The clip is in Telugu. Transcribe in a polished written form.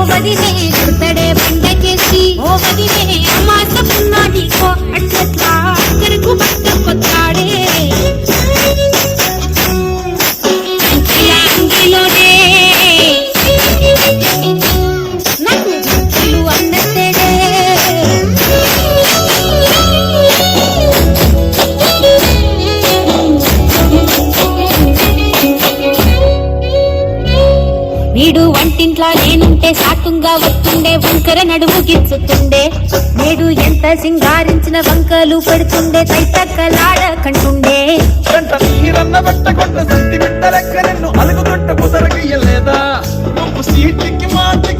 వదినే కుడతడే బండకేసి ఓ వదినే అమాసకున్నా నీకో అట్లట్లా అక్కడకు బట్ట కొత్తాడే అంగిలోనే నాకు గుర్తులు అన్నత్తడే వీడు వంటింట్లా నేనుంటే సాటుంగా వస్తుండే వంకర నడుము గిచ్చుతుండే నేడు ఎంత సింగారించిన వంకలు పడుతుండే తైతక్కలాడ కంటుండే సీటికి మాత్రం